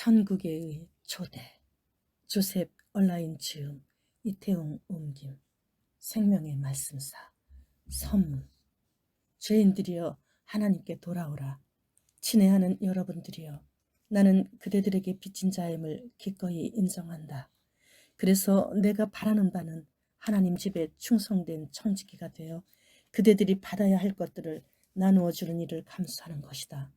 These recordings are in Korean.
천국의 초대. 조셉 얼라인 즈음, 이태용 옮김. 생명의 말씀사. 선문. 죄인들이여 하나님께 돌아오라. 친애하는 여러분들이여, 나는 그대들에게 빚진 자임을 기꺼이 인정한다. 그래서 내가 바라는 바는 하나님 집에 충성된 청지기가 되어 그대들이 받아야 할 것들을 나누어 주는 일을 감수하는 것이다.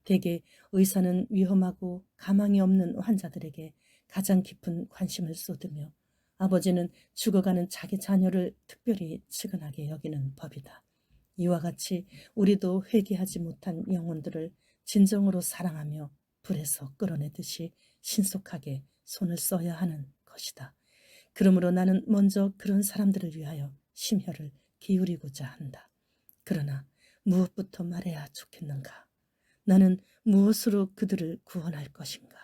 대개 의사는 위험하고 가망이 없는 환자들에게 가장 깊은 관심을 쏟으며 아버지는 죽어가는 자기 자녀를 특별히 측은하게 여기는 법이다. 이와 같이 우리도 회개하지 못한 영혼들을 진정으로 사랑하며 불에서 끌어내듯이 신속하게 손을 써야 하는 것이다. 그러므로 나는 먼저 그런 사람들을 위하여 심혈을 기울이고자 한다. 그러나 무엇부터 말해야 좋겠는가? 나는 무엇으로 그들을 구원할 것인가?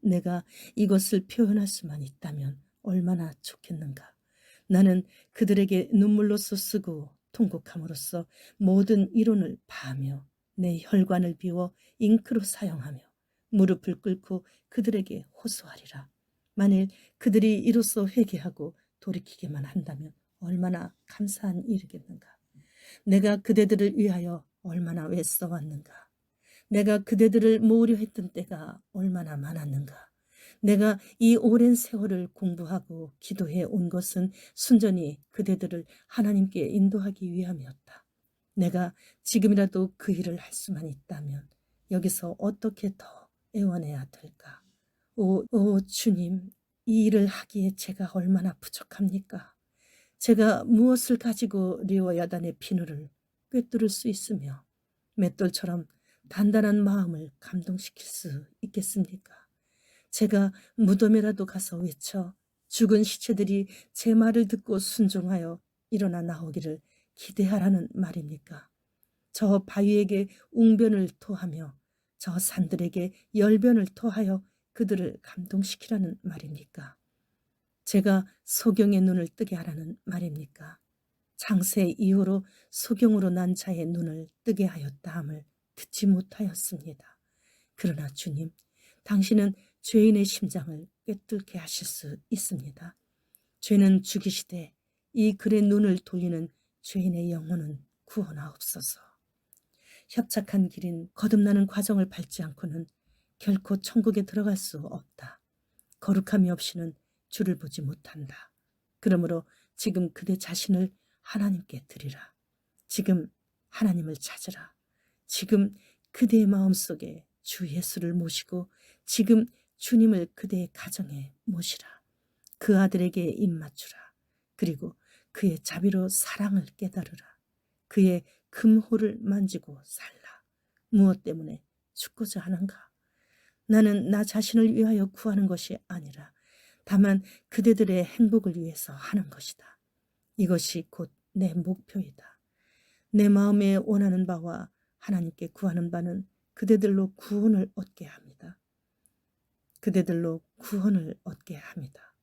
내가 이것을 표현할 수만 있다면 얼마나 좋겠는가? 나는 그들에게 눈물로써 쓰고 통곡함으로써 모든 이론을 파하며 내 혈관을 비워 잉크로 사용하며 무릎을 꿇고 그들에게 호소하리라. 만일 그들이 이로써 회개하고 돌이키기만 한다면 얼마나 감사한 일이겠는가. 내가 그대들을 위하여 얼마나 애써왔는가. 내가 그대들을 모으려 했던 때가 얼마나 많았는가. 내가 이 오랜 세월을 공부하고 기도해 온 것은 순전히 그대들을 하나님께 인도하기 위함이었다. 내가 지금이라도 그 일을 할 수만 있다면 여기서 어떻게 더 애원해야 될까? 오 주님, 이 일을 하기에 제가 얼마나 부족합니까? 제가 무엇을 가지고 리워 야단의 비늘을 꿰뚫을 수 있으며 맷돌처럼 단단한 마음을 감동시킬 수 있겠습니까? 제가 무덤에라도 가서 외쳐 죽은 시체들이 제 말을 듣고 순종하여 일어나 나오기를 기대하라는 말입니까? 저 바위에게 웅변을 토하며 저 산들에게 열변을 토하여 그들을 감동시키라는 말입니까? 제가 소경의 눈을 뜨게 하라는 말입니까? 창세 이후로 소경으로 난 자의 눈을 뜨게 하였다 함을 듣지 못하였습니다. 그러나 주님, 당신은 죄인의 심장을 꿰뚫게 하실 수 있습니다. 죄는 죽이시되 이 글의 눈을 돌리는 죄인의 영혼은 구원하옵소서. 협착한 길인 거듭나는 과정을 밟지 않고는 결코 천국에 들어갈 수 없다. 거룩함이 없이는 주를 보지 못한다. 그러므로 지금 그대 자신을 하나님께 드리라. 지금 하나님을 찾으라. 지금 그대의 마음속에 주 예수를 모시고 지금 주님을 그대의 가정에 모시라. 그 아들에게 입맞추라. 그리고 그의 자비로 사랑을 깨달으라. 그의 금호를 만지고 살라. 무엇 때문에 죽고자 하는가? 나는 나 자신을 위하여 구하는 것이 아니라 다만 그대들의 행복을 위해서 하는 것이다. 이것이 곧 내 목표이다. 내 마음에 원하는 바와 하나님께 구하는 바는 그대들로 구원을 얻게 합니다. 그대들로 구원을 얻게 합니다.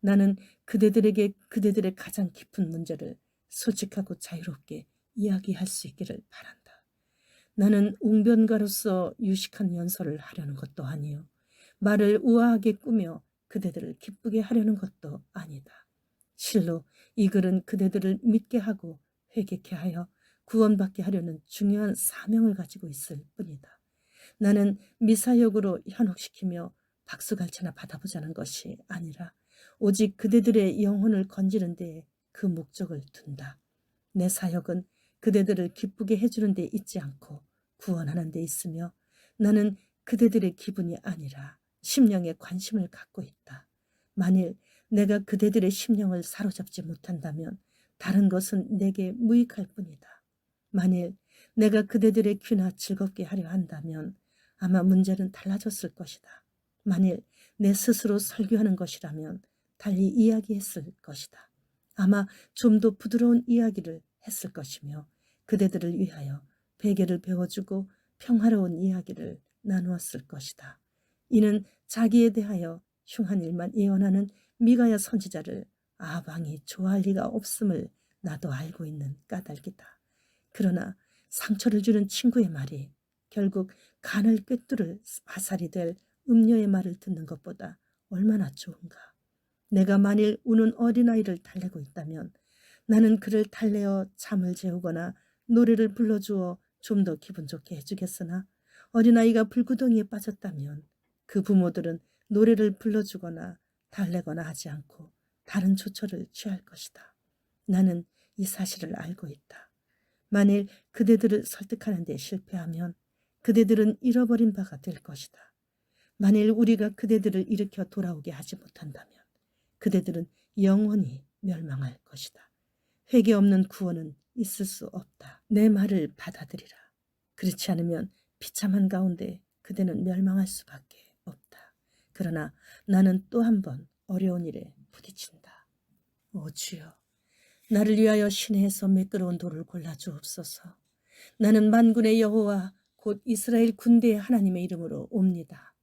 나는 그대들에게 그대들의 가장 깊은 문제를 솔직하고 자유롭게 이야기할 수 있기를 바란다. 나는 웅변가로서 유식한 연설을 하려는 것도 아니요. 말을 우아하게 꾸며 그대들을 기쁘게 하려는 것도 아니다. 실로 이 글은 그대들을 믿게 하고 회개케 하여 구원받게 하려는 중요한 사명을 가지고 있을 뿐이다. 나는 미사역으로 현혹시키며 박수갈채나 받아보자는 것이 아니라 오직 그대들의 영혼을 건지는 데에 그 목적을 둔다. 내 사역은 그대들을 기쁘게 해주는 데 있지 않고 구원하는 데 있으며 나는 그대들의 기분이 아니라 심령에 관심을 갖고 있다. 만일 내가 그대들의 심령을 사로잡지 못한다면 다른 것은 내게 무익할 뿐이다. 만일 내가 그대들의 귀나 즐겁게 하려 한다면 아마 문제는 달라졌을 것이다. 만일 내 스스로 설교하는 것이라면 달리 이야기했을 것이다. 아마 좀 더 부드러운 이야기를 했을 것이며 그대들을 위하여 베개를 베어주고 평화로운 이야기를 나누었을 것이다. 이는 자기에 대하여 흉한 일만 예언하는 미가야 선지자를 아방이 좋아할 리가 없음을 나도 알고 있는 까닭이다. 그러나 상처를 주는 친구의 말이 결국 간을 꿰뚫을 화살이 될 음녀의 말을 듣는 것보다 얼마나 좋은가. 내가 만일 우는 어린아이를 달래고 있다면 나는 그를 달래어 잠을 재우거나 노래를 불러주어 좀 더 기분 좋게 해주겠으나 어린아이가 불구덩이에 빠졌다면 그 부모들은 노래를 불러주거나 달래거나 하지 않고 다른 조처를 취할 것이다. 나는 이 사실을 알고 있다. 만일 그대들을 설득하는 데 실패하면 그대들은 잃어버린 바가 될 것이다. 만일 우리가 그대들을 일으켜 돌아오게 하지 못한다면 그대들은 영원히 멸망할 것이다. 회개 없는 구원은 있을 수 없다. 내 말을 받아들이라. 그렇지 않으면 비참한 가운데 그대는 멸망할 수밖에 없다. 그러나 나는 또 한 번 어려운 일에 부딪힌다. 오 주여, 나를 위하여 시내에서 매끄러운 돌을 골라 주옵소서. 나는 만군의 여호와 곧 이스라엘 군대의 하나님의 이름으로 옵니다.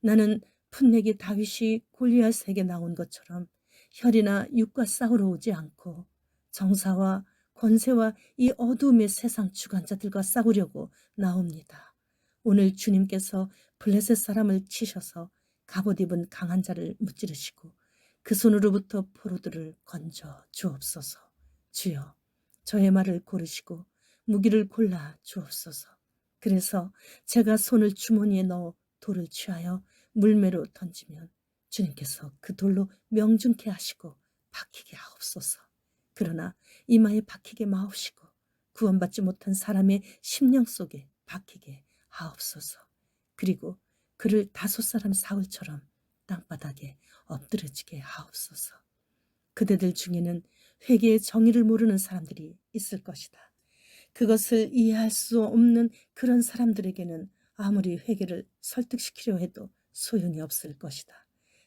나는 풋내기 다윗이 골리앗에게 나온 것처럼 혈이나 육과 싸우러 오지 않고 정사와 권세와 이 어두움의 세상 주관자들과 싸우려고 나옵니다. 오늘 주님께서 블레셋 사람을 치셔서 갑옷 입은 강한 자를 무찌르시고 그 손으로부터 포로들을 건져 주옵소서. 주여, 저의 말을 고르시고 무기를 골라 주옵소서. 그래서 제가 손을 주머니에 넣어 돌을 취하여 물매로 던지면 주님께서 그 돌로 명중케 하시고 박히게 하옵소서. 그러나 이마에 박히게 마옵시고 구원받지 못한 사람의 심령 속에 박히게 하옵소서. 그리고 그를 다섯 사람 사울처럼 땅바닥에 엎드러지게 하옵소서. 그대들 중에는 회개의 정의를 모르는 사람들이 있을 것이다. 그것을 이해할 수 없는 그런 사람들에게는 아무리 회개를 설득시키려 해도 소용이 없을 것이다.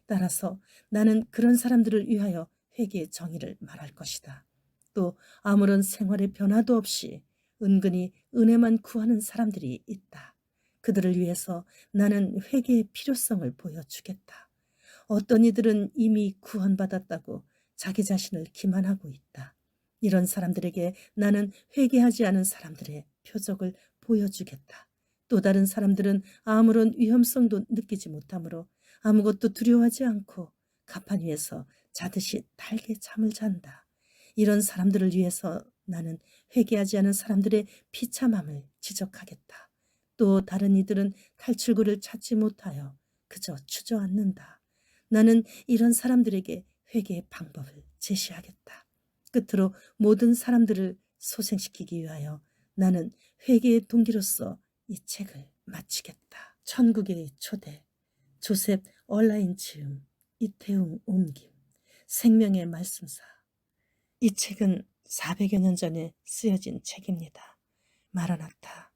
따라서 나는 그런 사람들을 위하여 회개의 정의를 말할 것이다. 또 아무런 생활의 변화도 없이 은근히 은혜만 구하는 사람들이 있다. 그들을 위해서 나는 회개의 필요성을 보여주겠다. 어떤 이들은 이미 구원받았다고 자기 자신을 기만하고 있다. 이런 사람들에게 나는 회개하지 않은 사람들의 표적을 보여주겠다. 또 다른 사람들은 아무런 위험성도 느끼지 못하므로 아무것도 두려워하지 않고 가판 위에서 자듯이 달게 잠을 잔다. 이런 사람들을 위해서 나는 회개하지 않은 사람들의 비참함을 지적하겠다. 또 다른 이들은 탈출구를 찾지 못하여 그저 주저앉는다. 나는 이런 사람들에게 회개의 방법을 제시하겠다. 끝으로 모든 사람들을 소생시키기 위하여 나는 회개의 동기로서 이 책을 마치겠다. 천국의 초대, 조셉 얼라인 지음, 이태웅 옮김, 생명의 말씀사. 이 책은 400여 년 전에 쓰여진 책입니다. 마라나타.